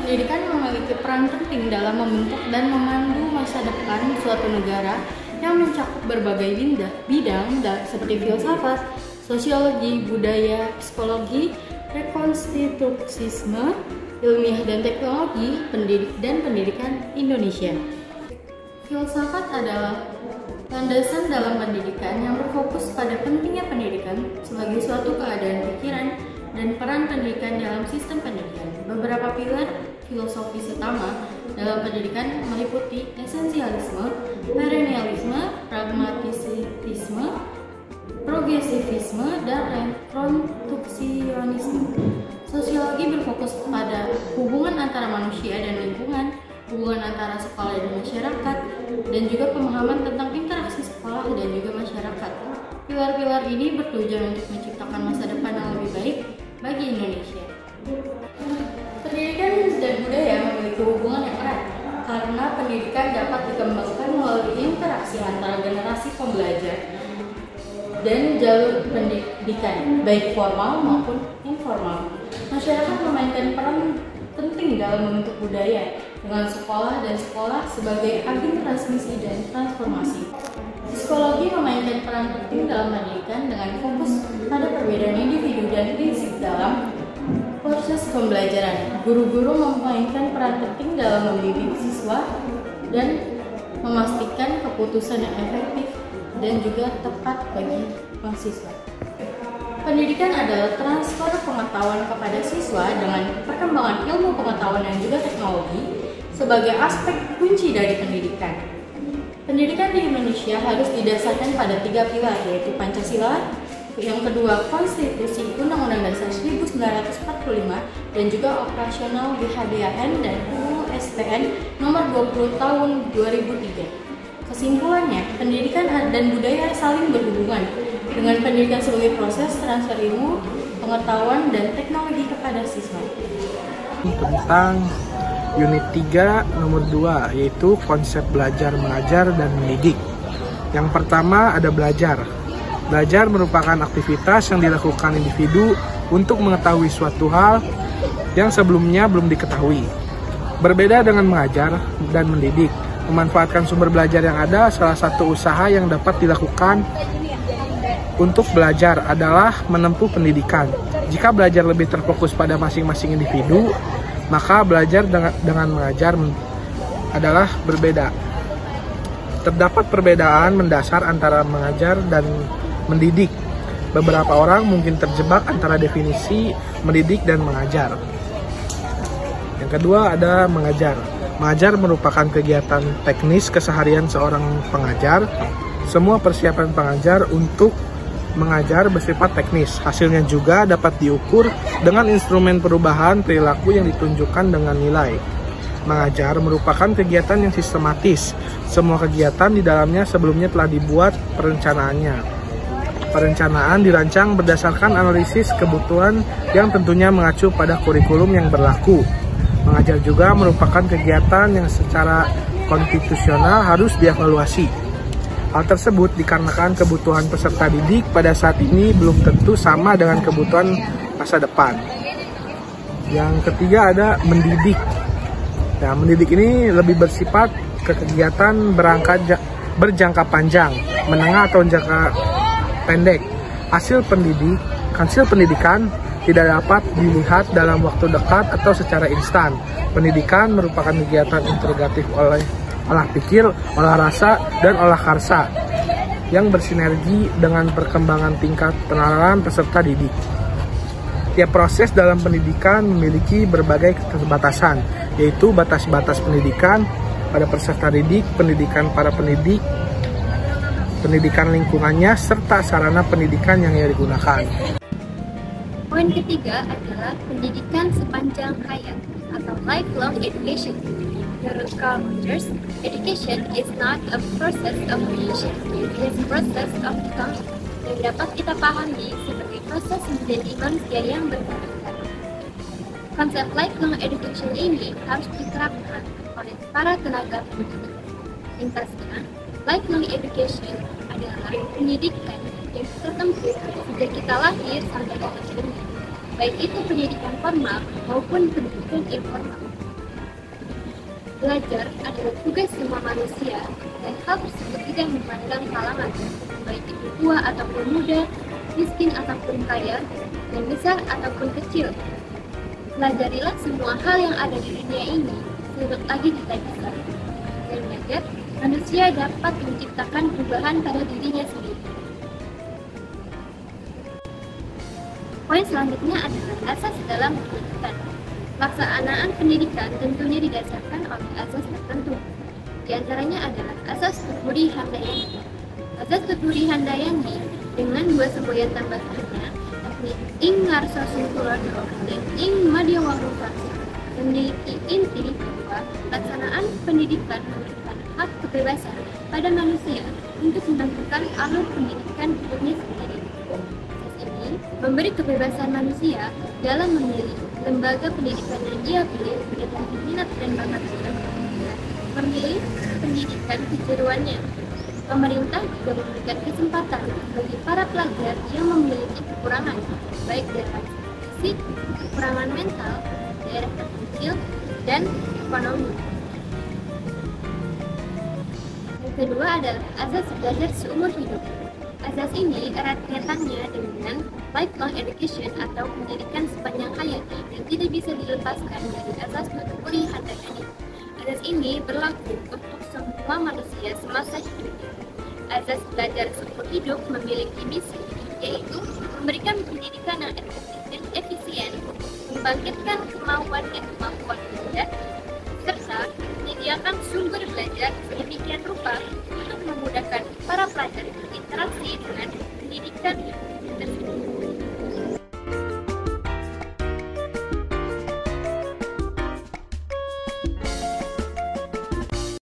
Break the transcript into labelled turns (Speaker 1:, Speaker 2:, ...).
Speaker 1: Pendidikan memiliki peran penting dalam membentuk dan memandu masa depan suatu negara yang mencakup berbagai bidang seperti filsafat, sosiologi, budaya, psikologi, rekonstruksisme, ilmiah dan teknologi, dan pendidikan Indonesia. Filsafat adalah landasan dalam pendidikan yang berfokus pada pentingnya pendidikan sebagai suatu keadaan pikiran dan peran pendidikan dalam sistem pendidikan. Beberapa pilar filosofis utama dalam pendidikan meliputi esensialisme, perennialisme, pragmatisme, progresivisme, dan rekonstruksionisme. Sosiologi berfokus pada hubungan antara manusia dan lingkungan, hubungan antara sekolah dan masyarakat, dan juga pemahaman tentang interaksi sekolah dan juga masyarakat. Pilar-pilar ini bertujuan untuk menciptakan masa depan yang lebih baik bagi Indonesia. Pendidikan dan budaya memiliki hubungan yang erat karena pendidikan dapat dikembangkan melalui interaksi antara generasi pembelajar dan jalur pendidikan, baik formal maupun informal. Masyarakat memainkan peran penting dalam membentuk budaya dengan sekolah sebagai agen transmisi dan transformasi. Psikologi memainkan peran penting dalam pendidikan dengan fokus pada perbedaan individu dan prinsip dalam proses pembelajaran. Guru-guru memainkan peran penting dalam membimbing siswa dan memastikan keputusan yang efektif dan juga tepat bagi mahasiswa. Pendidikan adalah transfer pengetahuan kepada siswa dengan perkembangan ilmu pengetahuan dan juga teknologi sebagai aspek kunci dari pendidikan. Pendidikan di Indonesia harus didasarkan pada 3 pilar, yaitu Pancasila, yang kedua Konstitusi Undang-Undang Dasar 1945, dan juga operasional GHBAN dan UU SPN nomor 20 tahun 2003. Kesimpulannya, pendidikan dan budaya saling berhubungan dengan pendidikan sebagai proses transfer ilmu, pengetahuan, dan teknologi kepada siswa.
Speaker 2: Tentang unit 3 nomor 2, yaitu konsep belajar, mengajar, dan mendidik. Yang pertama ada belajar. Belajar merupakan aktivitas yang dilakukan individu untuk mengetahui suatu hal yang sebelumnya belum diketahui. Berbeda dengan mengajar dan mendidik. Memanfaatkan sumber belajar yang ada, salah satu usaha yang dapat dilakukan untuk belajar adalah menempuh pendidikan. Jika belajar lebih terfokus pada masing-masing individu, maka belajar dengan mengajar adalah berbeda. Terdapat perbedaan mendasar antara mengajar dan mendidik. Beberapa orang mungkin terjebak antara definisi mendidik dan mengajar. Yang kedua ada mengajar. Mengajar merupakan kegiatan teknis keseharian seorang pengajar. Semua persiapan pengajar untuk mengajar bersifat teknis. Hasilnya juga dapat diukur dengan instrumen perubahan perilaku yang ditunjukkan dengan nilai. Mengajar merupakan kegiatan yang sistematis. Semua kegiatan di dalamnya sebelumnya telah dibuat perencanaannya. Perencanaan dirancang berdasarkan analisis kebutuhan yang tentunya mengacu pada kurikulum yang berlaku. Mengajar juga merupakan kegiatan yang secara konstitusional harus dievaluasi. Hal tersebut dikarenakan kebutuhan peserta didik pada saat ini belum tentu sama dengan kebutuhan masa depan. Yang ketiga ada mendidik. Nah, mendidik ini lebih bersifat ke kegiatan berjangka panjang, menengah atau jangka pendek. Hasil pendidikan tidak dapat dilihat dalam waktu dekat atau secara instan. Pendidikan merupakan kegiatan integratif oleh olah pikir, olah rasa, dan olah karsa yang bersinergi dengan perkembangan tingkat penalaran peserta didik. Tiap proses dalam pendidikan memiliki berbagai keterbatasan, yaitu batas-batas pendidikan pada peserta didik, pendidikan para pendidik, pendidikan lingkungannya, serta sarana pendidikan yang digunakan.
Speaker 3: Poin ketiga adalah pendidikan sepanjang hayat atau lifelong education. Menurut Karl Rogers, education is not a process of creation, it is a process of becoming, yang dapat kita pahami sebagai proses menjadi manusia yang berkembang. Konsep lifelong education ini harus diterapkan oleh para tenaga pendidik. Ringkasnya, lifelong education adalah pendidikan yang tertempuh sejak kita lahir sampai kita meninggal, baik itu pendidikan formal maupun pendidikan informal. Belajar adalah tugas semua manusia, dan hal tersebut tidak memandang kalangan, baik itu tua ataupun muda, miskin ataupun kaya, dan besar ataupun kecil. Pelajarilah semua hal yang ada di dunia ini, sebelum lagi kita bisa. Dan belajar, manusia dapat menciptakan perubahan pada dirinya sendiri. Poin selanjutnya adalah asas dalam pendidikan. Pelaksanaan pendidikan tentunya didasarkan oleh asas tertentu. Di antaranya adalah asas Tuturi Handayani. Asas Tuturi Handayani dengan dua semboyan tambahannya, yakni ing ngarsa sungkulodo dan ing madyawarupasa, memiliki inti bahwa pelaksanaan pendidikan memberikan hak kebebasan pada manusia untuk menentukan alur pendidikan hidupnya sendiri. Asas ini memberi kebebasan manusia dalam memilih lembaga pendidikan yang ia pilih berdasarkan minat dan bakatnya, memilih pendidikan kejuruannya. Pemerintah juga memberikan kesempatan bagi para pelajar yang memiliki kekurangan, baik dari fisik, kekurangan mental, daerah terpencil, dan ekonomi. Yang kedua adalah asas belajar seumur hidup. Asas ini erat kaitannya dengan lifelong education atau pendidikan sepanjang hayat yang tidak bisa dilepaskan dari asas Tuturi Handayani. Asas ini berlaku untuk semua manusia semasa hidupnya. Asas belajar seumur hidup memiliki misi, yaitu memberikan pendidikan yang efektif dan efisien, membangkitkan kemauan dan kemampuan belajar, serta menyediakan sumber belajar sedemikian rupa untuk memudahkan para pelajar berinteraksi dengan pendidikan